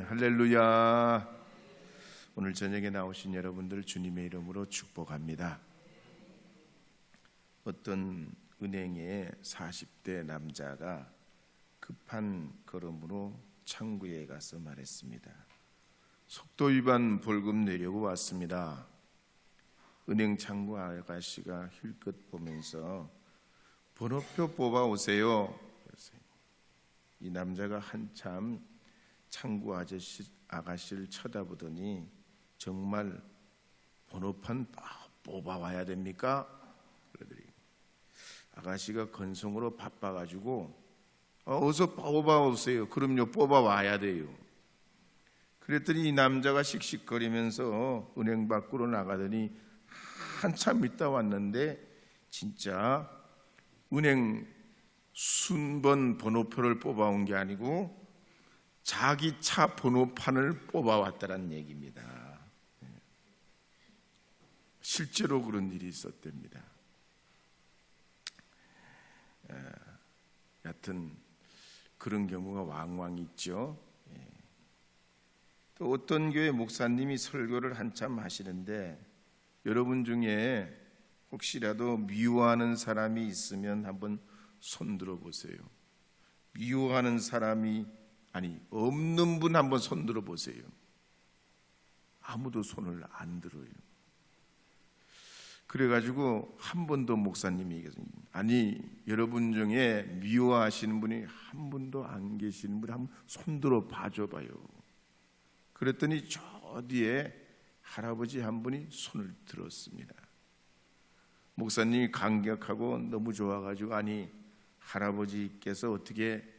할렐루야. 오늘 저녁에 나오신 여러분들 주님의 이름으로 축복합니다. 어떤 은행의 40대 남자가 급한 걸음으로 창구에 가서 말했습니다. 속도 위반 벌금 내려고 왔습니다. 은행 창구 아가씨가 힐끗 보면서 번호표 뽑아 오세요. 이 남자가 한참 창구 아가씨를 쳐다보더니 정말 번호판 뽑아와야 됩니까? 그러더니 아가씨가 건성으로 바빠가지고 어서 뽑아오세요. 그럼요, 뽑아와야 돼요. 그랬더니 이 남자가 씩씩거리면서 은행 밖으로 나가더니 한참 있다 왔는데 진짜 은행 순번 번호표를 뽑아온 게 아니고 자기 차 번호판을 뽑아왔다는 얘기입니다. 실제로 그런 일이 있었답니다. 여하튼 그런 경우가 왕왕 있죠. 또 어떤 교회 목사님이 설교를 한참 하시는데 여러분 중에 혹시라도 미워하는 사람이 있으면 한번 손 들어보세요. 미워하는 사람이 없는 분 한번 손 들어보세요. 아무도 손을 안 들어요. 그래가지고 한 번 더 목사님이 얘기했어요. 여러분 중에 미워하시는 분이 한 분도 안 계시는 분 한번 손 들어 봐줘봐요. 그랬더니 저 뒤에 할아버지 한 분이 손을 들었습니다. 목사님이 감격하고 너무 좋아가지고 할아버지께서 어떻게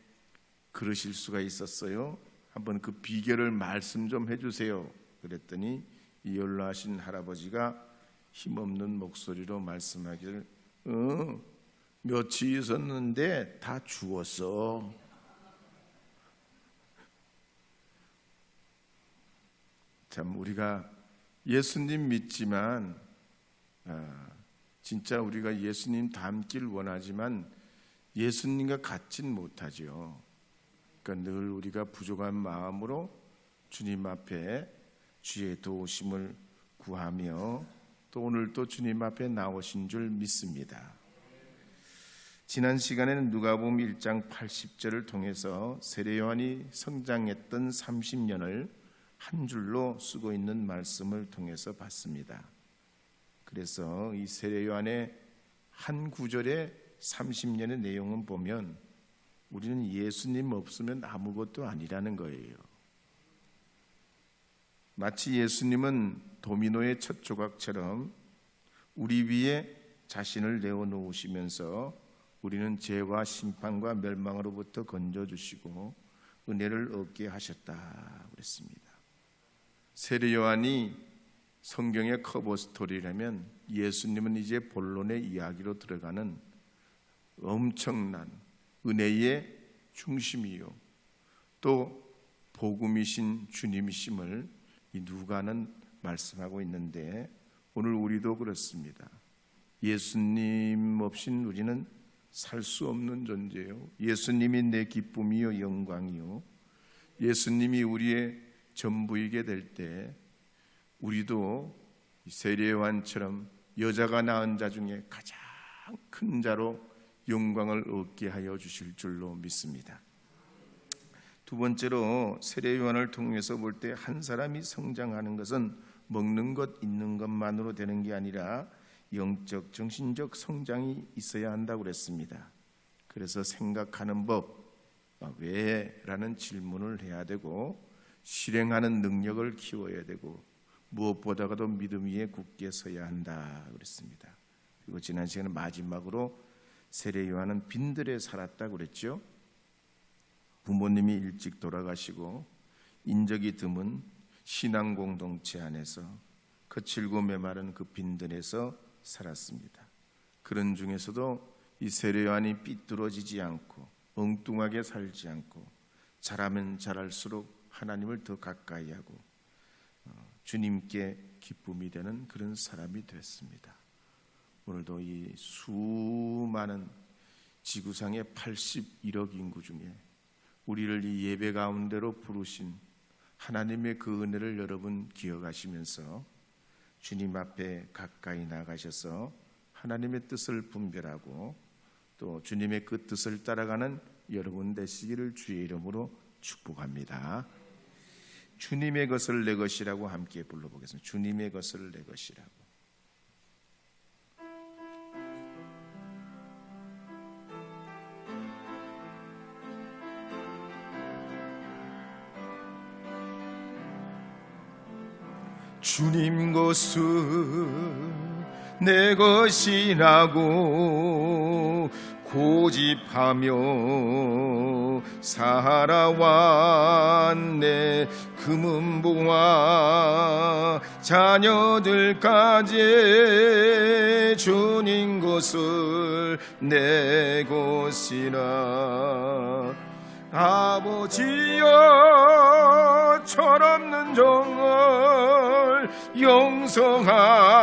그러실 수가 있었어요? 한번 그 비결을 말씀 좀 해주세요. 그랬더니 이 연로하신 할아버지가 힘없는 목소리로 말씀하기를 며칠 있었는데 다 죽었어. 참 우리가 예수님 믿지만 진짜 우리가 예수님 닮길 원하지만 예수님과 같진 못하죠. 그러니까 늘 우리가 부족한 마음으로 주님 앞에 주의 도우심을 구하며 또 오늘 또 주님 앞에 나오신 줄 믿습니다. 지난 시간에는 누가복음 1장 80절을 통해서 세례 요한이 성장했던 30년을 한 줄로 쓰고 있는 말씀을 통해서 봤습니다. 그래서 이 세례 요한의 한 구절의 30년의 내용을 보면 우리는 예수님 없으면 아무것도 아니라는 거예요. 마치 예수님은 도미노의 첫 조각처럼 우리 위에 자신을 내어놓으시면서 우리는 죄와 심판과 멸망으로부터 건져주시고 은혜를 얻게 하셨다 그랬습니다. 세례 요한이 성경의 커버 스토리라면 예수님은 이제 본론의 이야기로 들어가는 엄청난 은혜의 중심이요 또 복음이신 주님이심을 이 누가는 말씀하고 있는데 오늘 우리도 그렇습니다. 예수님 없인 우리는 살 수 없는 존재요. 예수님이 내 기쁨이요 영광이요. 예수님이 우리의 전부이게 될 때 우리도 세례 요한처럼 여자가 낳은 자 중에 가장 큰 자로 영광을 얻게 하여 주실 줄로 믿습니다. 두 번째로 세례 요한을 통해서 볼 때 한 사람이 성장하는 것은 먹는 것, 있는 것만으로 되는 게 아니라 영적, 정신적 성장이 있어야 한다고 그랬습니다. 그래서 생각하는 법, 왜? 라는 질문을 해야 되고 실행하는 능력을 키워야 되고 무엇보다도 믿음 위에 굳게 서야 한다 그랬습니다. 그리고 지난 시간에 마지막으로 세례 요한은 빈들에 살았다고 그랬죠. 부모님이 일찍 돌아가시고 인적이 드문 신앙 공동체 안에서 거칠고 메마른 그 빈들에서 살았습니다. 그런 중에서도 이 세례 요한이 삐뚤어지지 않고 엉뚱하게 살지 않고 자라면 자랄수록 하나님을 더 가까이 하고 주님께 기쁨이 되는 그런 사람이 됐습니다. 오늘도 이 수많은 지구상의 81억 인구 중에 우리를 이 예배 가운데로 부르신 하나님의 그 은혜를 여러분 기억하시면서 주님 앞에 가까이 나가셔서 하나님의 뜻을 분별하고 또 주님의 그 뜻을 따라가는 여러분 되시기를 주의 이름으로 축복합니다. 주님의 것을 내 것이라고 함께 불러보겠습니다. 주님의 것을 내 것이라고. 주님 것은 내 것이라고 고집하며 살아왔네. 금은보와 자녀들까지 주님 것을 내 것이라. 아버지여 철없는 정을 용서하여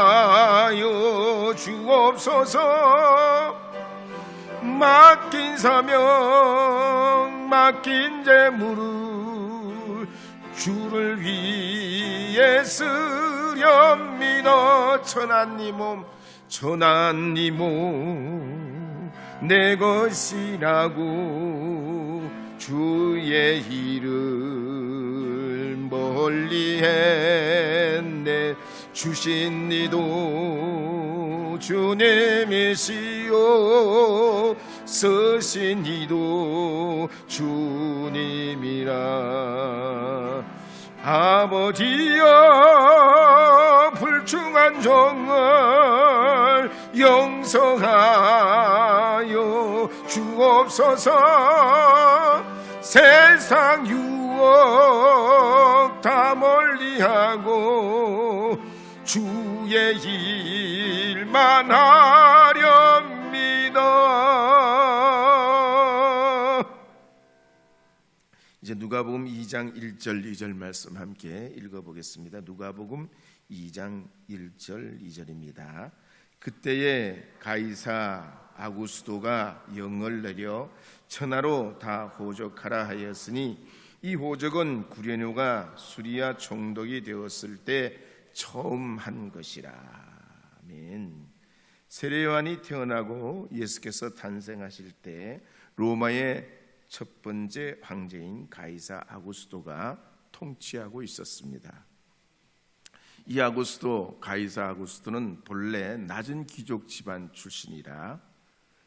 주옵소서. 맡긴 사명 맡긴 재물을 주를 위해 쓰렵니다. 천한 이 몸 내 것이라고 주의 이름 멀리 했네. 주신 이도 주님이시요 쓰신 이도 주님이라. 아버지여 불충한 종을 용서하여 주옵소서. 세상 유혹 다 멀리하고 주의 일만 하렵니다. 이제 누가복음 2장 1절 2절 말씀 함께 읽어보겠습니다. 누가복음 2장 1절 2절입니다. 그때에 가이사 아구스도가 영을 내려 천하로 다 호적하라 하였으니 이 호적은 구레뇨가 수리아 총독이 되었을 때 처음 한 것이라. 아멘. 세례 요한이 태어나고 예수께서 탄생하실 때 로마의 첫 번째 황제인 가이사 아구스도가 통치하고 있었습니다. 이 가이사 아구스도는 본래 낮은 귀족 집안 출신이라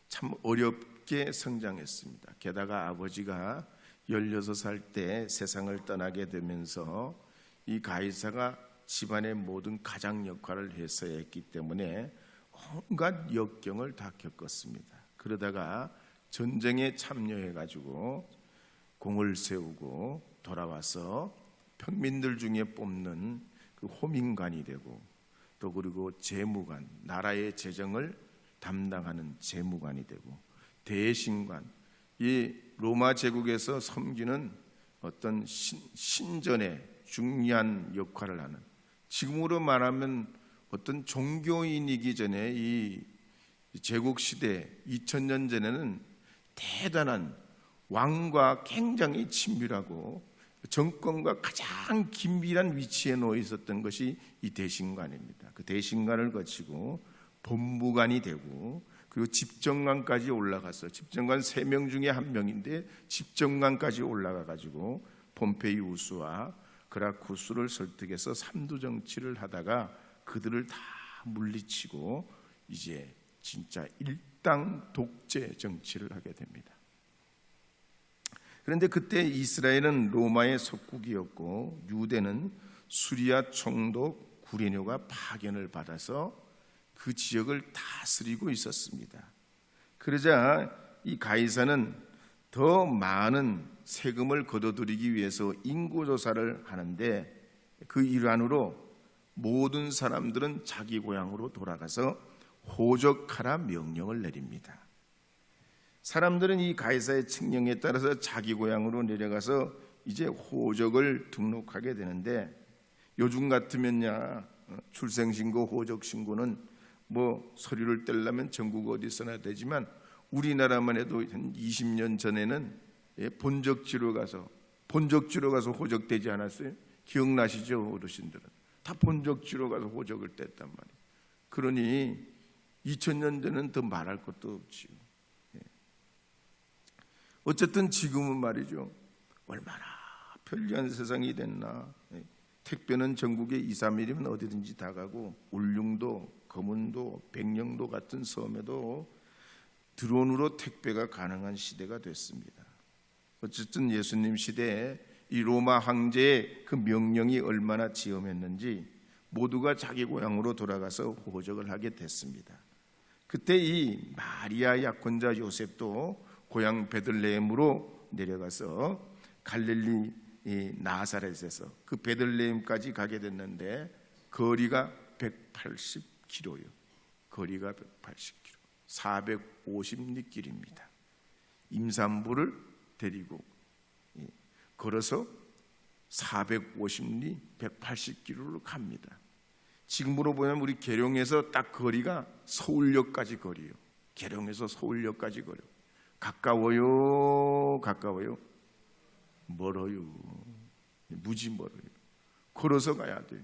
참 어렵게 성장했습니다. 게다가 아버지가 16살 때 세상을 떠나게 되면서 이 가이사가 집안의 모든 가장 역할을 했어야 했기 때문에 온갖 역경을 다 겪었습니다. 그러다가 전쟁에 참여해가지고 공을 세우고 돌아와서 평민들 중에 뽑는 그 호민관이 되고 또 그리고 재무관, 나라의 재정을 담당하는 재무관이 되고 대신관, 이 로마 제국에서 섬기는 어떤 신전의 중요한 역할을 하는, 지금으로 말하면 어떤 종교인이기 전에 이 제국 시대 2000년 전에는 대단한 왕과 굉장히 친밀하고 정권과 가장 긴밀한 위치에 놓여 있었던 것이 이 대신관입니다. 그 대신관을 거치고 법무관이 되고 그리고 집정관까지 올라가서, 집정관 3명 중에 1명인데 집정관까지 올라가가지고 폼페이우스와 그라쿠스를 설득해서 삼두 정치를 하다가 그들을 다 물리치고 이제 진짜 일당 독재 정치를 하게 됩니다. 그런데 그때 이스라엘은 로마의 속국이었고 유대는 수리아 총독 구레뇨가 파견을 받아서 그 지역을 다스리고 있었습니다. 그러자 이 가이사는 더 많은 세금을 거둬들이기 위해서 인구조사를 하는데 그 일환으로 모든 사람들은 자기 고향으로 돌아가서 호적하라 명령을 내립니다. 사람들은 이 가이사의 칙령에 따라서 자기 고향으로 내려가서 이제 호적을 등록하게 되는데, 요즘 같으면야 출생신고, 호적신고는 뭐 서류를 떼려면 전국 어디서나 되지만 우리나라만 해도 한 20년 전에는 본적지로 가서 본적지로 가서 호적되지 않았어요? 기억나시죠? 어르신들은 다 본적지로 가서 호적을 뗐단 말이에요. 그러니 2000년 전에는 더 말할 것도 없지요. 어쨌든 지금은 말이죠, 얼마나 편리한 세상이 됐나. 택배는 전국에 2, 3일이면 어디든지 다 가고, 울릉도, 거문도, 백령도 같은 섬에도 드론으로 택배가 가능한 시대가 됐습니다. 어쨌든 예수님 시대에 이 로마 황제의 그 명령이 얼마나 지엄했는지 모두가 자기 고향으로 돌아가서 호적을 하게 됐습니다. 그때 이 마리아 약혼자 요셉도 고향 베들레헴으로 내려가서 갈릴리 나사렛에서 그 베들레헴까지 가게 됐는데 거리가 180km요. 거리가 180km, 450리 길입니다. 임산부를 데리고 걸어서 450리 180km를 갑니다. 지금으로 보면 우리 계룡에서 딱 거리가 서울역까지 거리요. 계룡에서 서울역까지 거리. 가까워요? 가까워요? 멀어요. 무지 멀어요. 걸어서 가야 돼요.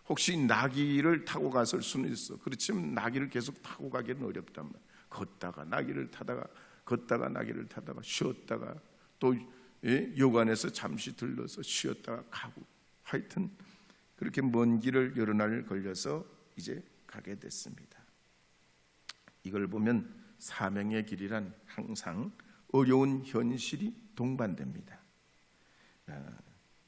혹시 나귀를 타고 갔을 수는 있어. 그렇지만 나귀를 계속 타고 가기는 어렵단 말이에요. 걷다가 나귀를 타다가, 걷다가 나귀를 타다가, 쉬었다가 또 여관에서 잠시 들러서 쉬었다가 가고, 하여튼 그렇게 먼 길을 여러 날 걸려서 이제 가게 됐습니다. 이걸 보면 사명의 길이란 항상 어려운 현실이 동반됩니다.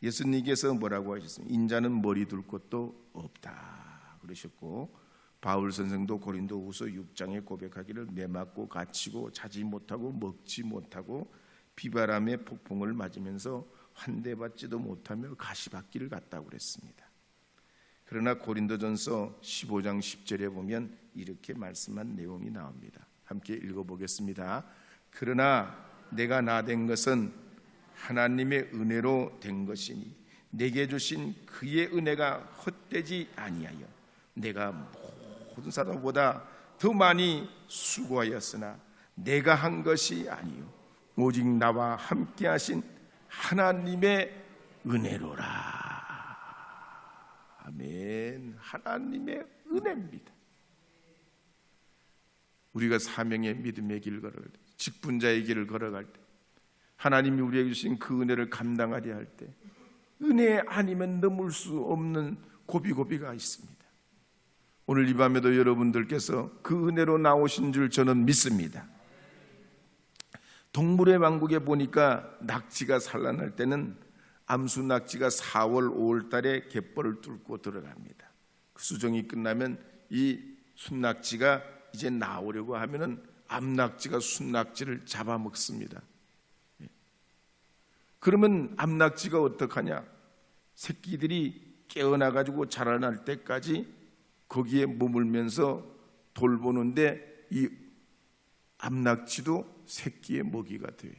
예수님께서 뭐라고 하셨습니까? 인자는 머리 둘 곳도 없다 그러셨고, 바울 선생도 고린도후서 6장에 고백하기를 매맞고 갇히고 자지 못하고 먹지 못하고 비바람의 폭풍을 맞으면서 환대받지도 못하며 가시밭길을 갔다고 그랬습니다. 그러나 고린도전서 15장 10절에 보면 이렇게 말씀한 내용이 나옵니다. 함께 읽어보겠습니다. 그러나 내가 나 된 것은 하나님의 은혜로 된 것이니 내게 주신 그의 은혜가 헛되지 아니하여 내가 모든 사람보다 더 많이 수고하였으나 내가 한 것이 아니요 오직 나와 함께 하신 하나님의 은혜로라. 아멘. 하나님의 은혜입니다. 우리가 사명의 믿음의 길을 걸어갈 때, 직분자의 길을 걸어갈 때, 하나님이 우리에게 주신 그 은혜를 감당하려 할 때 은혜 아니면 넘을 수 없는 고비고비가 있습니다. 오늘 이 밤에도 여러분들께서 그 은혜로 나오신 줄 저는 믿습니다. 동물의 왕국에 보니까 낙지가 산란할 때는 암수 낙지가 4월 5월 달에 갯벌을 뚫고 들어갑니다. 그 수정이 끝나면 이 순낙지가 이제 나오려고 하면은 암낙지가 순낙지를 잡아먹습니다. 그러면 암낙지가 어떡하냐? 새끼들이 깨어나가지고 자라날 때까지 거기에 머물면서 돌보는데 이 암낙지도 새끼의 먹이가 돼요.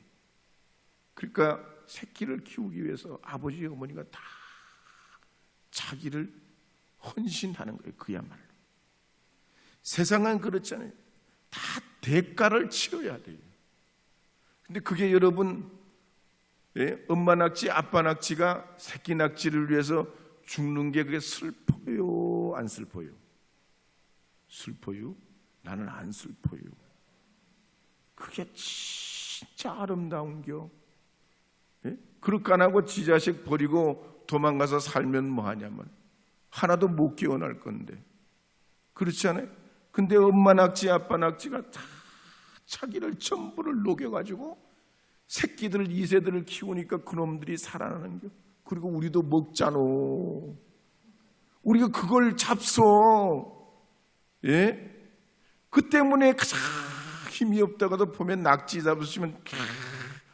그러니까 새끼를 키우기 위해서 아버지 어머니가 다 자기를 헌신하는 거예요. 그야말로. 세상은 그렇잖아요. 다 대가를 치러야 돼요. 근데 그게 여러분, 엄마 낙지, 아빠 낙지가 새끼 낙지를 위해서 죽는 게 그게 슬퍼요? 안 슬퍼요? 슬퍼요? 나는 안 슬퍼요. 그게 진짜 아름다운겨. 그릇 안 하고 지 자식 버리고 도망가서 살면 뭐하냐면 하나도 못 깨어날 건데. 그렇지 않아요? 근데 엄마 낙지, 아빠 낙지가 다 자기를 전부를 녹여가지고 새끼들, 이세들을 키우니까 그놈들이 살아나는 겨. 그리고 우리도 먹잖아. 우리가 그걸 잡숴. 그 때문에 가장 힘이 없다가도 보면 낙지 잡으시면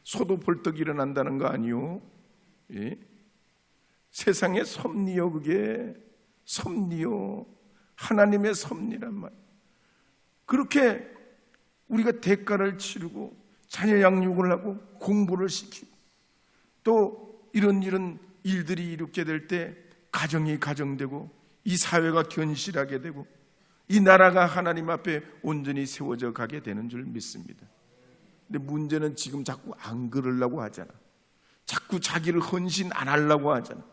소도 벌떡 일어난다는 거 아니요? 세상의 섭리요, 그게 섭리요. 하나님의 섭리란 말. 그렇게 우리가 대가를 치르고 자녀 양육을 하고 공부를 시키고 또 이런 일들이 이렇게 될 때 가정이 가정되고 이 사회가 견실하게 되고 이 나라가 하나님 앞에 온전히 세워져 가게 되는 줄 믿습니다. 근데 문제는 지금 자꾸 안 그러려고 하잖아. 자꾸 자기를 헌신 안 하려고 하잖아요.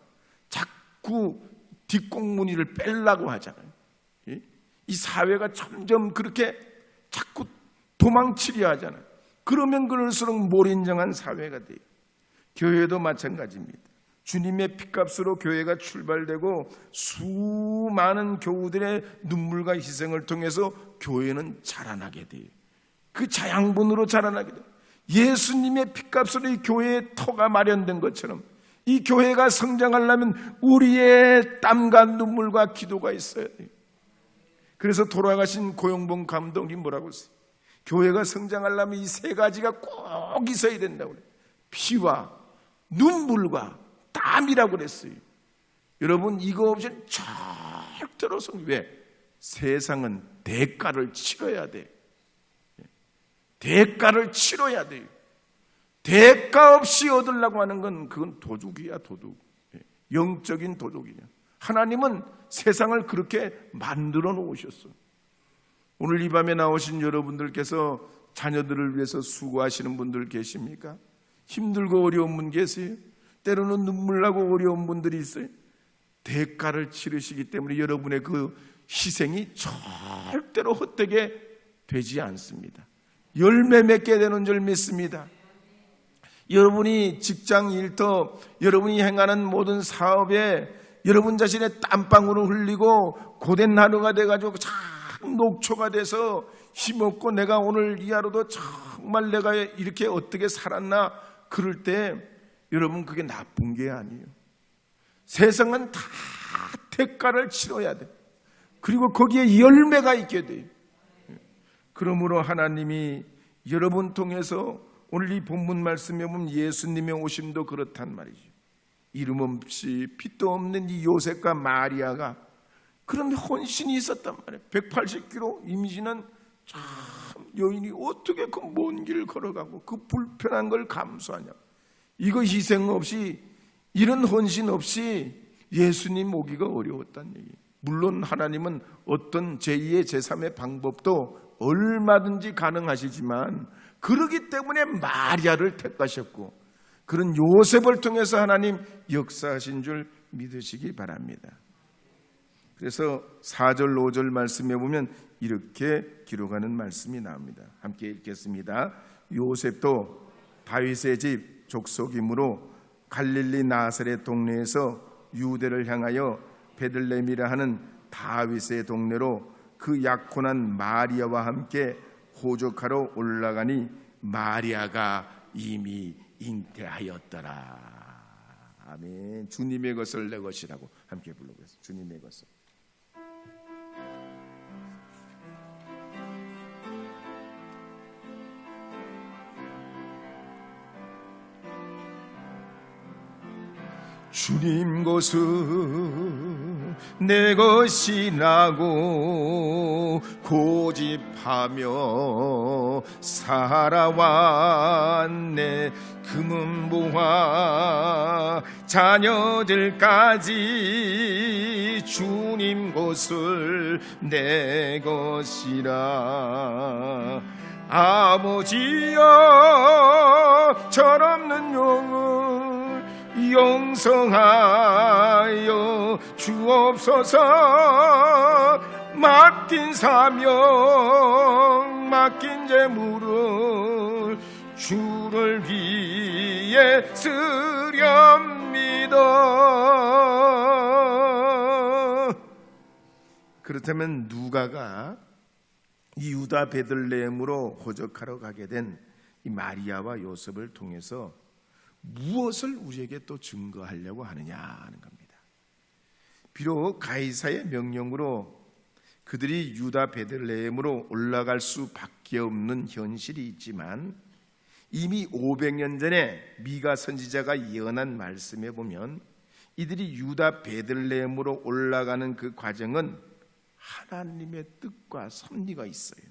자꾸 뒷공무니를 빼려고 하잖아요. 이 사회가 점점 그렇게 자꾸 도망치려 하잖아요. 그러면 그럴수록 몰인정한 사회가 돼요. 교회도 마찬가지입니다. 주님의 피값으로 교회가 출발되고 수많은 교우들의 눈물과 희생을 통해서 교회는 자라나게 돼요. 그 자양분으로 자라나게 돼요. 예수님의 피값으로 이 교회의 터가 마련된 것처럼 이 교회가 성장하려면 우리의 땀과 눈물과 기도가 있어야 돼요. 그래서 돌아가신 고용봉 감독이 뭐라고 했어요? 교회가 성장하려면 이 세 가지가 꼭 있어야 된다고 그래요. 피와 눈물과 땀이라고 그랬어요. 여러분, 이거 없이는 절대로 왜? 세상은 대가를 치러야 돼. 대가를 치러야 돼요. 대가 없이 얻으려고 하는 건 그건 도둑이야, 도둑. 영적인 도둑이야. 하나님은 세상을 그렇게 만들어 놓으셨어. 오늘 이 밤에 나오신 여러분들께서 자녀들을 위해서 수고하시는 분들 계십니까? 힘들고 어려운 분 계세요? 때로는 눈물 나고 어려운 분들이 있어요. 대가를 치르시기 때문에 여러분의 그 희생이 절대로 헛되게 되지 않습니다. 열매 맺게 되는 줄 믿습니다. 여러분이 직장 일터, 여러분이 행하는 모든 사업에 여러분 자신의 땀방울을 흘리고 고된 하루가 돼가지고 참 녹초가 돼서 힘없고 내가 오늘 이 하루도 정말 내가 이렇게 어떻게 살았나 그럴 때 여러분 그게 나쁜 게 아니에요. 세상은 다 대가를 치러야 돼. 그리고 거기에 열매가 있게 돼요. 그러므로 하나님이 여러분 통해서 오늘 이 본문 말씀에 보면 예수님의 오심도 그렇단 말이죠. 이름 없이 핏도 없는 이 요셉과 마리아가 그런 헌신이 있었단 말이에요. 180km 임신한 참 여인이 어떻게 그 먼 길을 걸어가고 그 불편한 걸 감수하냐. 이거 희생 없이 이런 헌신 없이 예수님 오기가 어려웠다는 얘기예요. 물론 하나님은 어떤 제2의 제3의 방법도 얼마든지 가능하시지만 그러기 때문에 마리아를 택하셨고 그런 요셉을 통해서 하나님 역사하신 줄 믿으시기 바랍니다. 그래서 4절 5절 말씀에 보면 이렇게 기록하는 말씀이 나옵니다. 함께 읽겠습니다. 요셉도 다윗의 집 족속이므로 갈릴리 나사렛 동네에서 유대를 향하여 베들레헴이라 하는 다윗의 동네로 그 약혼한 마리아와 함께 호적하러 올라가니 마리아가 이미 잉태하였더라. 아멘. 주님의 것을 내 것이라고 함께 불러보겠습니다. 주님의 것을. 주님 것은 내 것이라고 고집하며 살아왔네. 금은보화 자녀들까지 주님 것을 내 것이라. 아버지여 철없는 영을 용성하여 주옵소서. 맡긴 사명 맡긴 재물을 주를 위해 쓰렵니다. 그렇다면 누가가 이 유다 베들레헴으로 호적하러 가게 된 이 마리아와 요셉을 통해서 무엇을 우리에게 또 증거하려고 하느냐 하는 겁니다. 비록 가이사의 명령으로 그들이 유다 베들레헴으로 올라갈 수밖에 없는 현실이 있지만 이미 500년 전에 미가 선지자가 예언한 말씀에 보면 이들이 유다 베들레헴으로 올라가는 그 과정은 하나님의 뜻과 섭리가 있어요.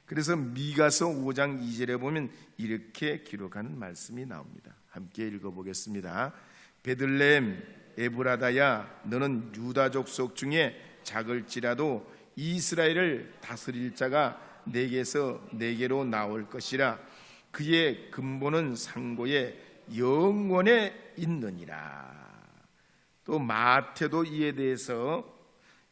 그래서 미가서 5장 2절에 보면 이렇게 기록하는 말씀이 나옵니다. 함께 읽어보겠습니다. 베들레헴 에브라다야 너는 유다 족속 중에 작을지라도 이스라엘을 다스릴 자가 내게서 내게로 나올 것이라. 그의 근본은 상고에 영원에 있느니라. 또 마태도 이에 대해서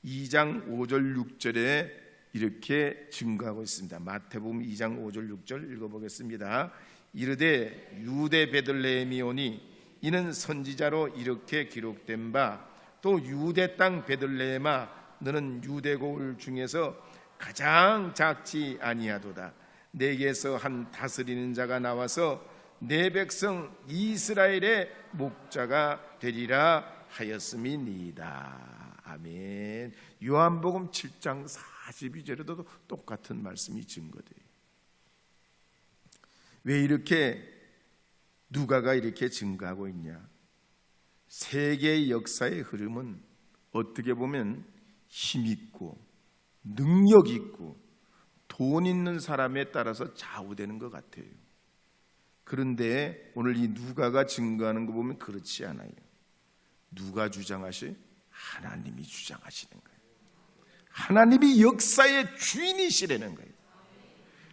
2장 5절 6절에 이렇게 증거하고 있습니다. 마태복음 2장 5절 6절 읽어보겠습니다. 이르되 유대 베들레헴이오니 이는 선지자로 이렇게 기록된 바 또 유대 땅 베들레헴아 너는 유대 고을 중에서 가장 작지 아니하도다. 내게서 한 다스리는 자가 나와서 내 백성 이스라엘의 목자가 되리라 하였음이니이다. 아멘. 요한복음 7장 42절에도 똑같은 말씀이 증거돼요. 왜 이렇게 누가가 이렇게 증거하고 있냐? 세계의 역사의 흐름은 어떻게 보면 힘있고 능력 있고 돈 있는 사람에 따라서 좌우되는 것 같아요. 그런데 오늘 이 누가가 증거하는 거 보면 그렇지 않아요. 누가 주장하시? 하나님이 주장하시는 거예요. 하나님이 역사의 주인이시라는 거예요.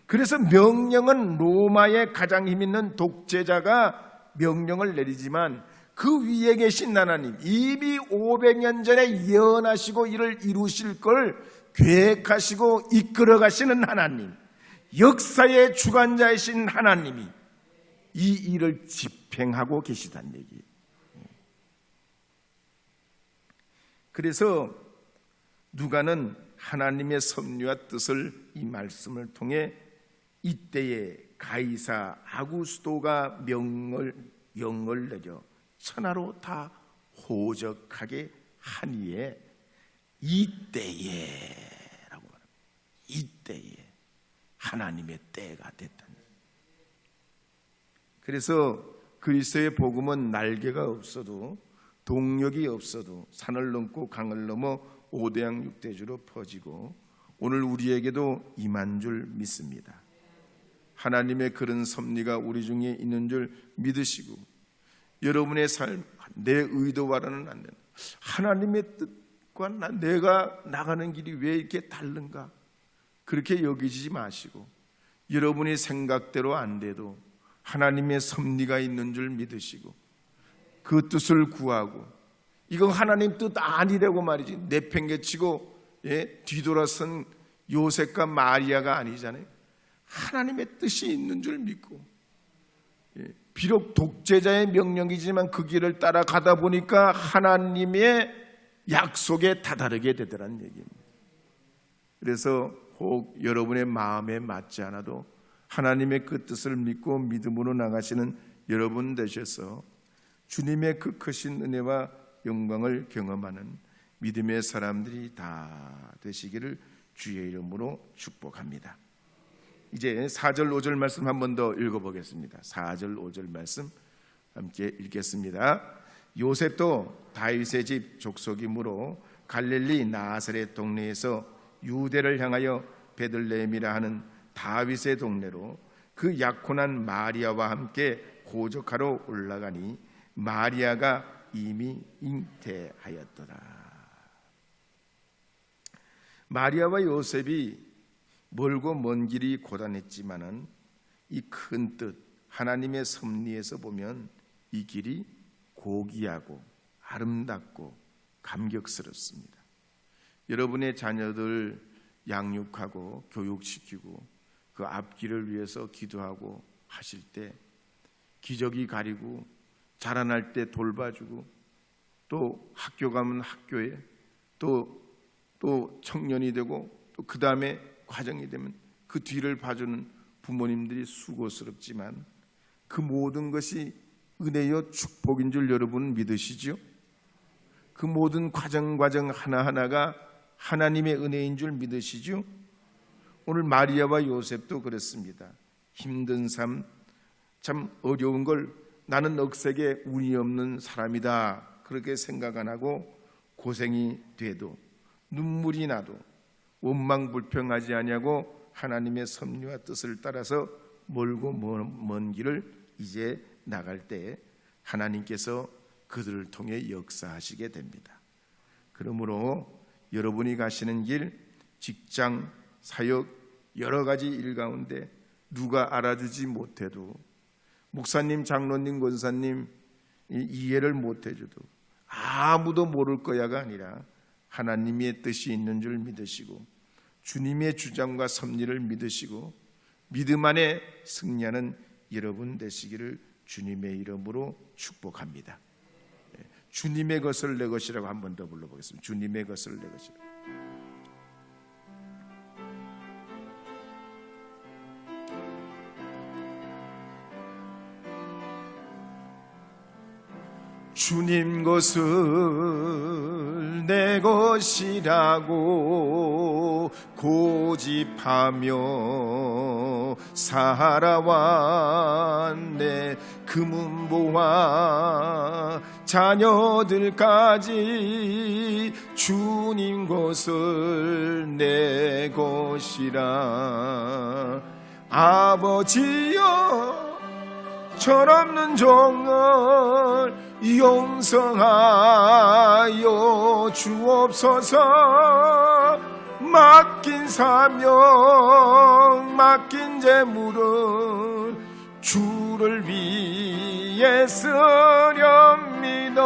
그래서 명령은 로마의 가장 힘 있는 독재자가 명령을 내리지만 그 위에 계신 하나님, 이미 500년 전에 예언하시고 이를 이루실 걸 계획하시고 이끌어 가시는 하나님, 역사의 주관자이신 하나님이 이 일을 집행하고 계시다는 얘기예요. 그래서 누가는 하나님의 섭리와 뜻을 이 말씀을 통해 이때에 가이사 아구스도가 영을 내려 천하로 다 호적하게 하니에 이때에라고 말합니다. 이때에 하나님의 때가 됐다. 그래서 그리스도의 복음은 날개가 없어도 동력이 없어도 산을 넘고 강을 넘어 오대양 육대주로 퍼지고 오늘 우리에게도 임한 줄 믿습니다. 하나님의 그런 섭리가 우리 중에 있는 줄 믿으시고 여러분의 삶, 내 의도와는 안 된다. 하나님의 뜻과 내가 나가는 길이 왜 이렇게 다른가? 그렇게 여기지 마시고 여러분이 생각대로 안 돼도 하나님의 섭리가 있는 줄 믿으시고 그 뜻을 구하고 이건 하나님 뜻 아니라고 말이지 내팽개치고 뒤돌아선 요셉과 마리아가 아니잖아요. 하나님의 뜻이 있는 줄 믿고 비록 독재자의 명령이지만 그 길을 따라가다 보니까 하나님의 약속에 다다르게 되더라는 얘기입니다. 그래서 혹 여러분의 마음에 맞지 않아도 하나님의 그 뜻을 믿고 믿음으로 나가시는 여러분 되셔서 주님의 그 크신 은혜와 영광을 경험하는 믿음의 사람들이 다 되시기를 주의 이름으로 축복합니다. 이제 4절 5절 말씀 한 번 더 읽어보겠습니다. 4절 5절 말씀 함께 읽겠습니다. 요셉도 다윗의 집 족속이므로 갈릴리 나사렛 동네에서 유대를 향하여 베들레헴이라 하는 다윗의 동네로 그 약혼한 마리아와 함께 호적하러 올라가니 마리아가 이미 잉태하였더라. 마리아와 요셉이 멀고 먼 길이 고단했지만은 이 큰 뜻 하나님의 섭리에서 보면 이 길이 고귀하고 아름답고 감격스럽습니다. 여러분의 자녀들 양육하고 교육시키고 그 앞길을 위해서 기도하고 하실 때 기저귀 가리고 자라날 때 돌봐주고 또 학교 가면 학교에 또 청년이 되고 또 그 다음에 과정이 되면 그 뒤를 봐주는 부모님들이 수고스럽지만 그 모든 것이 은혜여 축복인 줄 여러분 믿으시죠? 그 모든 과정 하나하나가 하나님의 은혜인 줄 믿으시죠? 오늘 마리아와 요셉도 그렇습니다. 힘든 삶, 참 어려운 걸 나는 억세게 운이 없는 사람이다 그렇게 생각 안 하고 고생이 돼도 눈물이 나도 원망불평하지 아니하고 하나님의 섭리와 뜻을 따라서 멀고 먼 길을 이제 나갈 때 하나님께서 그들을 통해 역사하시게 됩니다. 그러므로 여러분이 가시는 길, 직장, 사역, 여러 가지 일 가운데 누가 알아주지 못해도 목사님, 장로님, 권사님 이해를 못 해줘도 아무도 모를 거야가 아니라 하나님의 뜻이 있는 줄 믿으시고 주님의 주장과 섭리를 믿으시고 믿음 안에 승리하는 여러분 되시기를 주님의 이름으로 축복합니다. 주님의 것을 내 것이라고 한 번 더 불러보겠습니다. 주님의 것을 내 것이라고. 주님 것을 내 것이라고 고집하며 살아왔네. 금은보화 자녀들까지 주님 것을 내 것이라. 아버지여 철없는 종을 용서하여 주옵소서. 맡긴 사명 맡긴 재물은 주를 위해 쓰렵니다.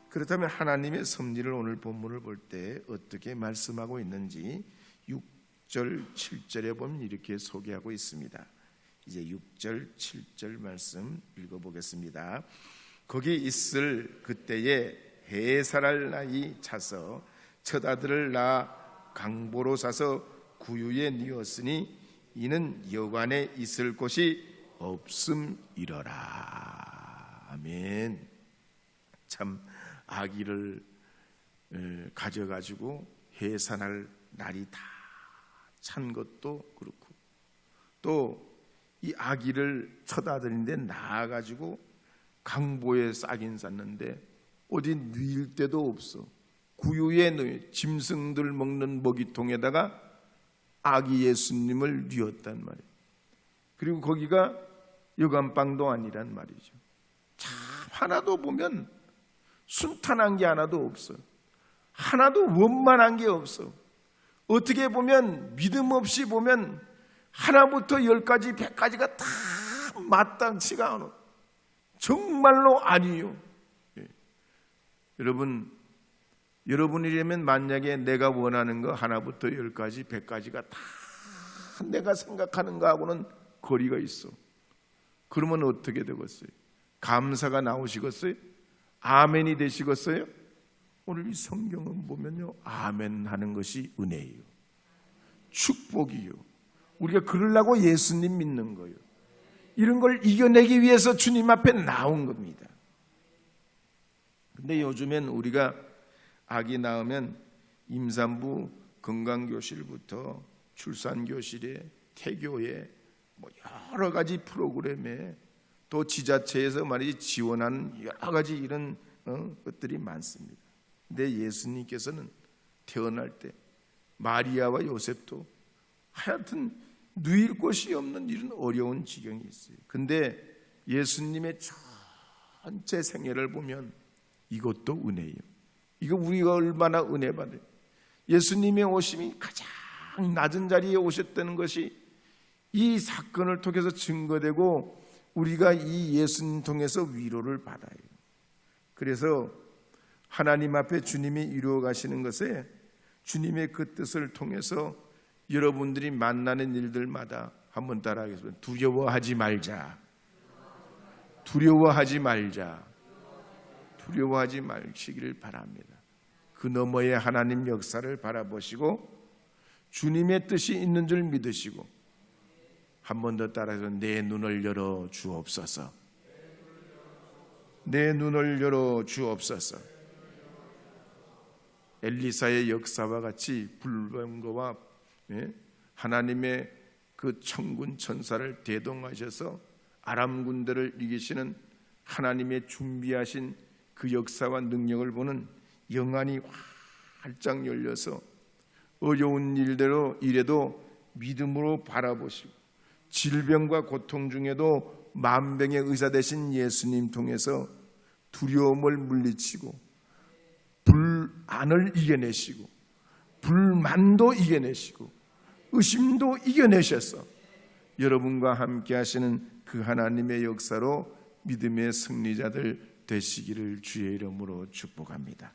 그렇다면 하나님의 섭리를 오늘 본문을 볼 때 어떻게 말씀하고 있는지 6절 7절에 보면 이렇게 소개하고 있습니다. 이제 6절 7절 말씀 읽어보겠습니다. 거기 있을 그때에 해살할 나이 차서 첫 아들을 낳아 강보로 사서 구유에 뉘었으니 이는 여관에 있을 곳이 없음이러라. 아멘. 참 아기를 가져가지고 해산할 날이 다 찬 것도 그렇고 또 이 아기를 첫 아들인데 낳아가지고 강보에 싸긴 쌌는데 어디 누일 데도 없어. 구유에 누이 짐승들 먹는 먹이통에다가 아기 예수님을 뉘었단 말이에요. 그리고 거기가 여간방도 아니란 말이죠. 참 하나도 보면 순탄한 게 하나도 없어. 하나도 원만한 게 없어. 어떻게 보면 믿음 없이 보면 하나부터 10까지 100까지가 다 마땅치가 않아. 정말로 아니요. 여러분이라면 만약에 내가 원하는 거 하나부터 10까지 100까지가 다 내가 생각하는 거하고는 거리가 있어. 그러면 어떻게 되겠어요? 감사가 나오시겠어요? 아멘이 되시겠어요? 오늘 이 성경은 보면요, 아멘 하는 것이 은혜예요. 축복이요. 우리가 그러려고 예수님 믿는 거예요. 이런 걸 이겨내기 위해서 주님 앞에 나온 겁니다. 근데 요즘엔 우리가 아기 낳으면 임산부 건강교실부터 출산교실에 태교에 뭐 여러 가지 프로그램에 또 지자체에서 말이지 지원하는 여러 가지 이런 것들이 많습니다. 근데 예수님께서는 태어날 때 마리아와 요셉도 하여튼 누일 곳이 없는 이런 어려운 지경이 있어요. 근데 예수님의 전체 생애를 보면 이것도 은혜예요. 이거 우리가 얼마나 은혜 받아요. 예수님의 오심이 가장 낮은 자리에 오셨다는 것이 이 사건을 통해서 증거되고 우리가 이 예수님 통해서 위로를 받아요. 그래서 하나님 앞에 주님이 이루어 가시는 것에 주님의 그 뜻을 통해서 여러분들이 만나는 일들마다 한번 따라하겠습니다. 두려워하지 말자. 두려워하지 말자. 두려워하지 마시기를 바랍니다. 그 너머의 하나님 역사를 바라보시고 주님의 뜻이 있는 줄 믿으시고 한 번 더 따라해서 내 눈을 열어 주옵소서. 내 눈을 열어 주옵소서. 엘리사의 역사와 같이 불병거와 하나님의 그 천군 천사를 대동하셔서 아람 군대를 이기시는 하나님의 준비하신 그 역사와 능력을 보는 영안이 활짝 열려서 어려운 일에도 믿음으로 바라보시고 질병과 고통 중에도 만병의 의사 되신 예수님 통해서 두려움을 물리치고 불안을 이겨내시고 불만도 이겨내시고 의심도 이겨내셔서 여러분과 함께 하시는 그 하나님의 역사로 믿음의 승리자들 되시기를 주의 이름으로 축복합니다.